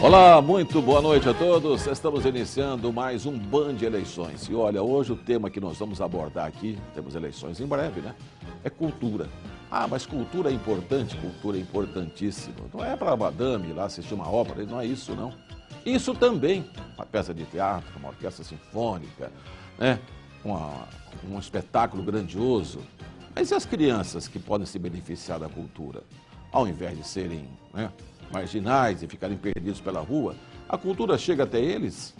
Olá, muito boa noite a todos. Estamos iniciando mais um Band Eleições. E olha, hoje o tema que nós vamos abordar aqui, temos eleições em breve, né? É cultura. Ah, mas cultura é importante? Cultura é importantíssima. Não é para madame ir lá assistir uma ópera, não é isso, não. Isso também, uma peça de teatro, uma orquestra sinfônica, né? Um espetáculo grandioso. Mas e as crianças que podem se beneficiar da cultura? Ao invés de serem, né, marginais e ficarem perdidos pela rua, a cultura chega até eles.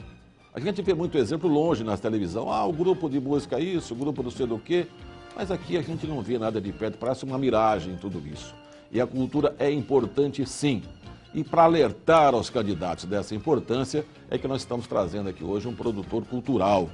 A gente vê muito exemplo longe na televisão. Ah, o grupo de música isso, o grupo não sei do quê. Mas aqui a gente não vê nada de perto, parece uma miragem tudo isso. E a cultura é importante sim. E para alertar aos candidatos dessa importância, é que nós estamos trazendo aqui hoje um produtor cultural,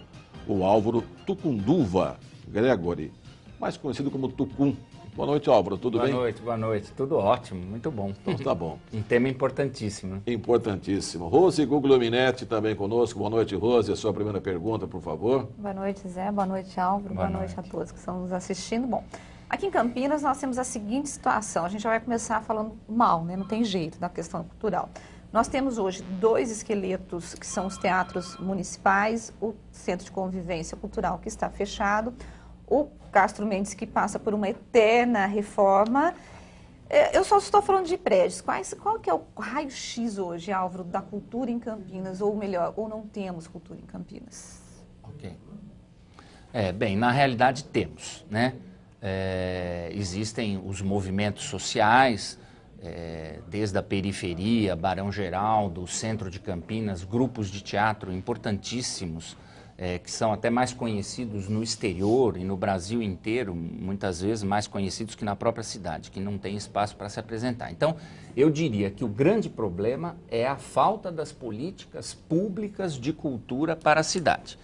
o Álvaro Tucunduva Gregory, mais conhecido como Tucum. Boa noite, Álvaro, tudo bem? Boa noite, tudo ótimo, muito bom. Então tá bom. Um tema importantíssimo. Importantíssimo. Rose Guglielminetti também conosco. Boa noite, Rose. A sua primeira pergunta, por favor. Boa noite, Zé. Boa noite, Álvaro. Boa noite a todos que estão nos assistindo. Bom, aqui em Campinas nós temos a seguinte situação. A gente já vai começar falando mal, né? Não tem jeito da questão cultural. Nós temos hoje 2 esqueletos, que são os teatros municipais, o Centro de Convivência Cultural, que está fechado, o Castro Mendes, que passa por uma eterna reforma. Eu só estou falando de prédios. Qual que é o raio-x hoje, Álvaro, da cultura em Campinas? Ou melhor, ou não temos cultura em Campinas? Ok. Bem, na realidade temos, né? Existem os movimentos sociais, desde a periferia, Barão Geraldo, Centro de Campinas, grupos de teatro importantíssimos, que são até mais conhecidos no exterior e no Brasil inteiro, muitas vezes mais conhecidos que na própria cidade, que não tem espaço para se apresentar. Então, eu diria que o grande problema é a falta das políticas públicas de cultura para a cidade.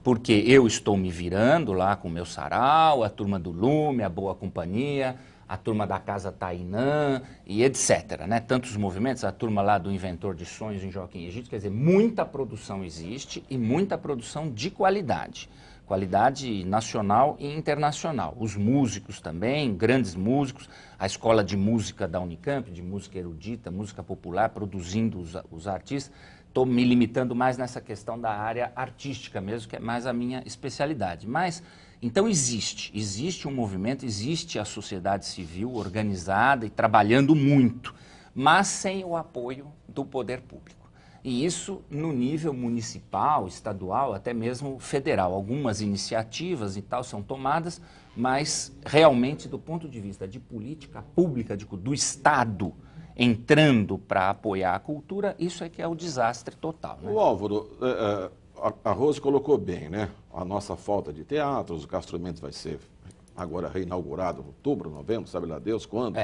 Porque eu estou me virando lá com o meu sarau, a turma do Lume, a Boa Companhia, a turma da Casa Tainã e etc, né? Tantos movimentos, a turma lá do Inventor de Sonhos em Joaquim Egito, quer dizer, muita produção existe e muita produção de qualidade. Qualidade nacional e internacional. Os músicos também, grandes músicos, a escola de música da Unicamp, de música erudita, música popular, produzindo os artistas. Estou me limitando mais nessa questão da área artística mesmo, que é mais a minha especialidade. Mas, então existe um movimento, existe a sociedade civil organizada e trabalhando muito, mas sem o apoio do poder público. E isso no nível municipal, estadual, até mesmo federal. Algumas iniciativas e tal são tomadas, mas realmente do ponto de vista de política pública, do Estado, entrando para apoiar a cultura, isso é que é o desastre total, né? O Álvaro, a Rose colocou bem, né? A nossa falta de teatros, o Castro Mendes vai ser agora reinaugurado em outubro, novembro, sabe lá Deus quando.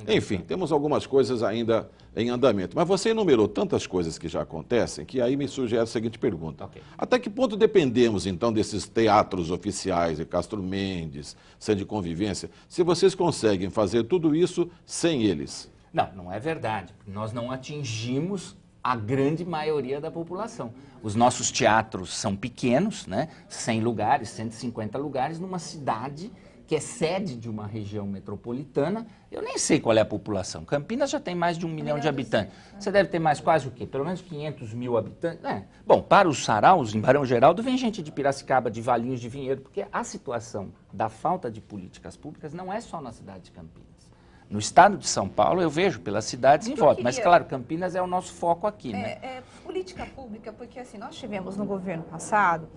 Enfim, temos algumas coisas ainda em andamento. Mas você enumerou tantas coisas que já acontecem, que aí me sugere a seguinte pergunta. Okay. Até que ponto dependemos, então, desses teatros oficiais, de Castro Mendes, Centro de Convivência, se vocês conseguem fazer tudo isso sem eles? Não, não é verdade. Nós não atingimos a grande maioria da população. Os nossos teatros são pequenos, né? 100 lugares, 150 lugares, numa cidade que é sede de uma região metropolitana. Eu nem sei qual é a população. Campinas já tem mais de 1 milhão de habitantes. Você deve ter mais quase o quê? Pelo menos 500 mil habitantes. Bom, para os saraus, em Barão Geraldo, vem gente de Piracicaba, de Valinhos, de Vinhedo, porque a situação da falta de políticas públicas não é só na cidade de Campinas. No estado de São Paulo, eu vejo pelas cidades em volta, mas claro, Campinas é o nosso foco aqui, né? Política pública, porque assim, nós tivemos no governo passado,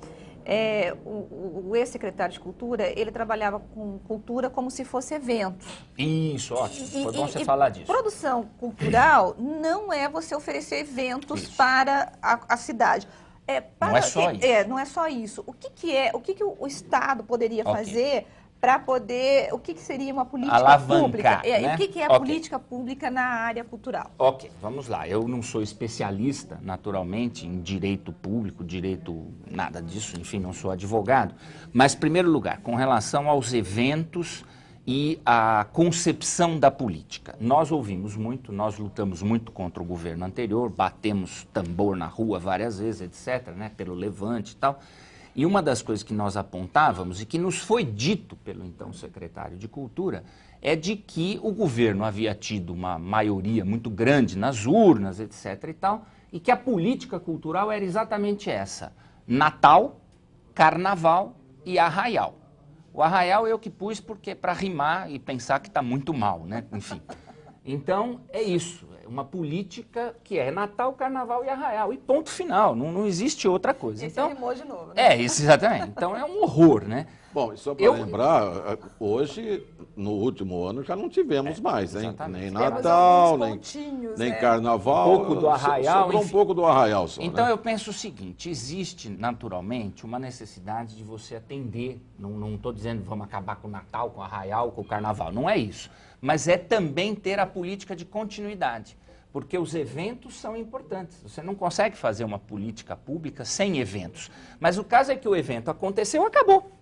o ex-secretário de Cultura, ele trabalhava com cultura como se fosse eventos. Isso, ótimo, foi bom você falar disso. Produção cultural não é você oferecer eventos para a cidade. Não é só isso. Não é só isso. O que o Estado poderia fazer para poder... O que seria uma política alavancar, pública? Né? O que é a política pública na área cultural? Ok, vamos lá. Eu não sou especialista, naturalmente, em direito público, nada disso, enfim, não sou advogado. Mas, em primeiro lugar, com relação aos eventos e a concepção da política. Nós ouvimos muito, nós lutamos muito contra o governo anterior, batemos tambor na rua várias vezes, etc., né, pelo levante e tal. E uma das coisas que nós apontávamos e que nos foi dito pelo então secretário de Cultura é de que o governo havia tido uma maioria muito grande nas urnas, etc. e tal, e que a política cultural era exatamente essa: Natal, Carnaval e Arraial. O Arraial eu que pus porque para rimar e pensar que está muito mal, né? Enfim. Então, é isso. É uma política que é Natal, Carnaval e Arraial. E ponto final. Não existe outra coisa. Esse então, rimou de novo, né? Isso, exatamente. Então, é um horror, né? Bom, e só para lembrar, hoje, no último ano, já não tivemos mais, hein? Exatamente. Nem Temos Natal, alguns nem pontinhos, nem né? Carnaval. Um pouco do Arraial, Sobrou um enfim. pouco do Arraial só, Então né? eu penso o seguinte: existe naturalmente uma necessidade de você atender. Não estou dizendo vamos acabar com o Natal, com o Arraial, com o Carnaval. Não é isso. Mas é também ter a política de continuidade. Porque os eventos são importantes. Você não consegue fazer uma política pública sem eventos. Mas o caso é que o evento aconteceu, acabou,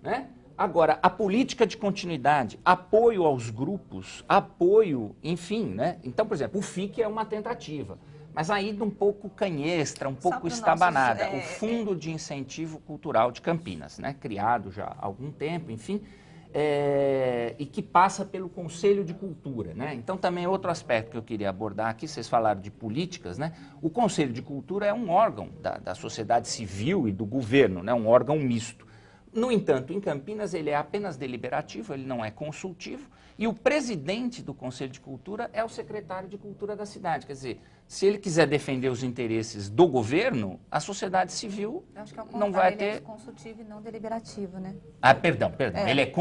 né? Agora, a política de continuidade, apoio aos grupos, apoio, enfim, né? Então, por exemplo, o FIC é uma tentativa, mas ainda um pouco canhestra, um pouco estabanada. O Fundo de Incentivo Cultural de Campinas, né? Criado já há algum tempo, enfim, e que passa pelo Conselho de Cultura, né? Então, também outro aspecto que eu queria abordar aqui, vocês falaram de políticas, né? O Conselho de Cultura é um órgão da sociedade civil e do governo, né? Um órgão misto. No entanto, em Campinas ele é apenas deliberativo, ele não é consultivo, e o presidente do Conselho de Cultura é o secretário de Cultura da cidade. Quer dizer, se ele quiser defender os interesses do governo, a sociedade civil não vai ter... Ele é consultivo e não deliberativo, né? Perdão.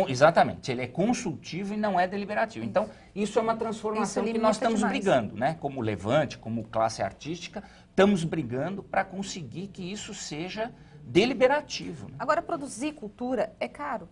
Exatamente, ele é consultivo e não é deliberativo. Então, isso é uma transformação que nós estamos brigando, né? Como Levante, como classe artística, estamos brigando para conseguir que isso seja deliberativo. Né? Agora, produzir cultura é caro?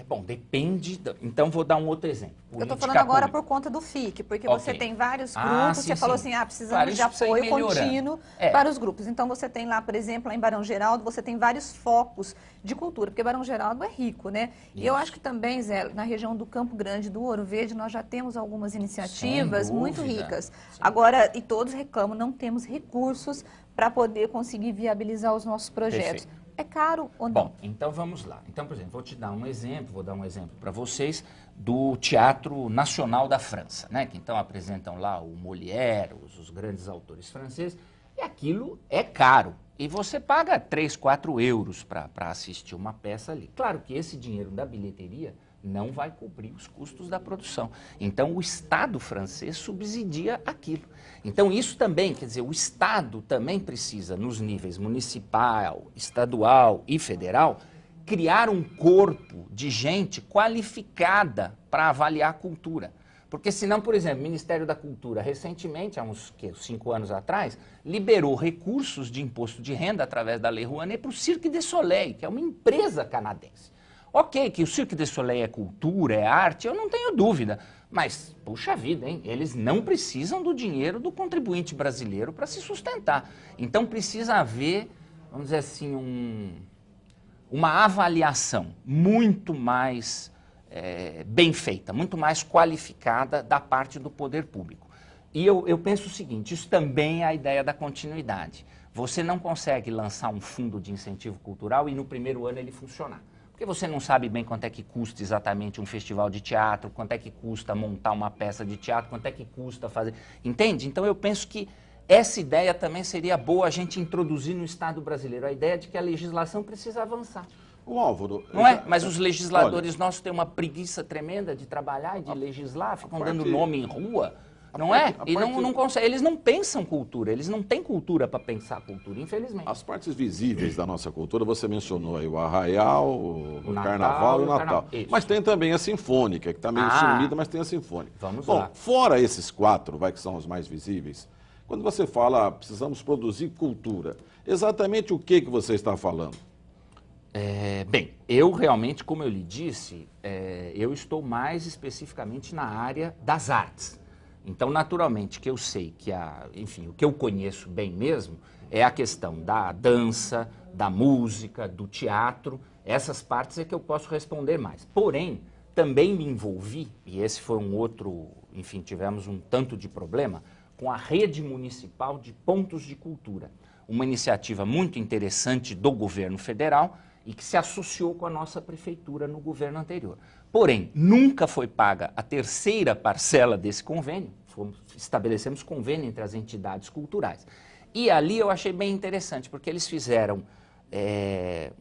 Bom, depende. Então, vou dar um outro exemplo. Eu estou falando agora por conta do FIC, porque você tem vários grupos, você falou assim, precisamos de apoio contínuo para os grupos. Então, você tem lá, por exemplo, lá em Barão Geraldo, você tem vários focos de cultura, porque Barão Geraldo é rico, né? Isso. E eu acho que também, Zé, na região do Campo Grande, do Ouro Verde, nós já temos algumas iniciativas muito ricas. Agora, e todos reclamam, não temos recursos para poder conseguir viabilizar os nossos projetos. Perfeito. É caro ou não? Bom, então vamos lá. Então, por exemplo, vou dar um exemplo para vocês do Teatro Nacional da França, né? Que então apresentam lá o Molière, os grandes autores franceses, e aquilo é caro. E você paga 3, 4 euros para assistir uma peça ali. Claro que esse dinheiro da bilheteria não vai cobrir os custos da produção. Então, o Estado francês subsidia aquilo. Então, isso também, quer dizer, o Estado também precisa, nos níveis municipal, estadual e federal, criar um corpo de gente qualificada para avaliar a cultura. Porque senão, por exemplo, o Ministério da Cultura, recentemente, há uns 5 anos atrás, liberou recursos de imposto de renda através da Lei Rouanet para o Cirque du Soleil, que é uma empresa canadense. Ok, que o Cirque du Soleil é cultura, é arte, eu não tenho dúvida. Mas, puxa vida, hein? Eles não precisam do dinheiro do contribuinte brasileiro para se sustentar. Então, precisa haver, vamos dizer assim, uma avaliação muito mais bem feita, muito mais qualificada da parte do poder público. E eu penso o seguinte, isso também é a ideia da continuidade. Você não consegue lançar um fundo de incentivo cultural e no primeiro ano ele funcionar. Porque você não sabe bem quanto é que custa exatamente um festival de teatro, quanto é que custa montar uma peça de teatro, quanto é que custa fazer... Entende? Então eu penso que essa ideia também seria boa a gente introduzir no Estado brasileiro, a ideia de que a legislação precisa avançar. O Álvaro... Não é? Mas os legisladores nossos têm uma preguiça tremenda de trabalhar e de legislar, ficam dando nome em rua... Não é? E não consegue. Eles não pensam cultura, eles não têm cultura para pensar cultura, infelizmente. As partes visíveis da nossa cultura, você mencionou aí o Arraial, o Carnaval e o Natal. Mas tem também a Sinfônica, que está meio sumida, mas tem a Sinfônica. Vamos lá. Fora esses 4, que são os mais visíveis, quando você fala precisamos produzir cultura, exatamente o que você está falando? Bem, eu realmente, como eu lhe disse, eu estou mais especificamente na área das artes. Então, naturalmente, que eu sei que, enfim, o que eu conheço bem mesmo é a questão da dança, da música, do teatro. Essas partes é que eu posso responder mais. Porém, também me envolvi, e esse foi um outro, enfim, tivemos um tanto de problema, com a rede municipal de pontos de cultura. Uma iniciativa muito interessante do governo federal e que se associou com a nossa prefeitura no governo anterior. Porém, nunca foi paga a terceira parcela desse convênio, estabelecemos convênio entre as entidades culturais. E ali eu achei bem interessante, porque eles fizeram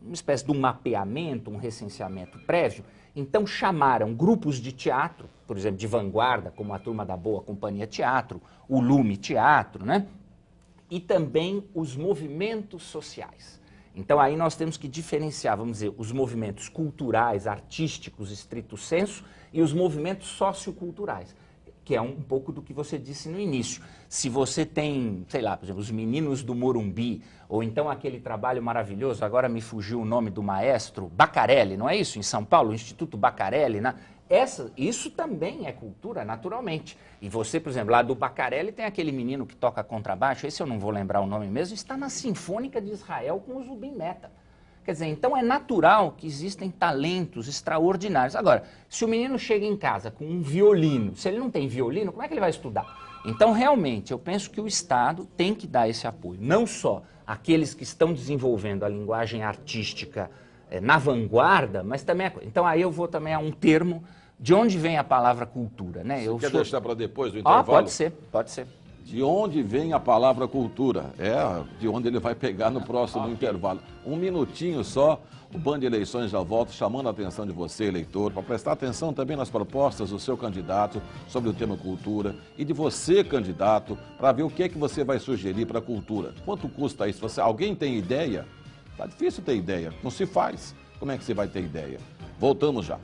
uma espécie de um mapeamento, um recenseamento prévio. Então chamaram grupos de teatro, por exemplo, de vanguarda, como a Turma da Boa Companhia Teatro, o Lume Teatro, né? E também os movimentos sociais. Então aí nós temos que diferenciar, vamos dizer, os movimentos culturais, artísticos, estrito sensu, e os movimentos socioculturais, que é um pouco do que você disse no início. Se você tem, sei lá, por exemplo, os Meninos do Morumbi, ou então aquele trabalho maravilhoso, agora me fugiu o nome do maestro, Baccarelli, não é isso? Em São Paulo, o Instituto Baccarelli, né? Isso também é cultura, naturalmente. E você, por exemplo, lá do Baccarelli tem aquele menino que toca contrabaixo, esse eu não vou lembrar o nome mesmo, está na Sinfônica de Israel com o Zubin Mehta. Quer dizer, então é natural que existem talentos extraordinários. Agora, se o menino chega em casa com um violino, se ele não tem violino, como é que ele vai estudar? Então, realmente, eu penso que o Estado tem que dar esse apoio. Não só àqueles que estão desenvolvendo a linguagem artística na vanguarda, mas também... Então, aí eu vou também a um termo de onde vem a palavra cultura, né? Você quer deixar para depois do intervalo? Pode ser, pode ser. De onde vem a palavra cultura? De onde ele vai pegar no próximo intervalo. Um minutinho só, o Band Eleições já volta, chamando a atenção de você, eleitor, para prestar atenção também nas propostas do seu candidato sobre o tema cultura e de você, candidato, para ver o que é que você vai sugerir para a cultura. Quanto custa isso? Alguém tem ideia? Tá difícil ter ideia, não se faz. Como é que você vai ter ideia? Voltamos já.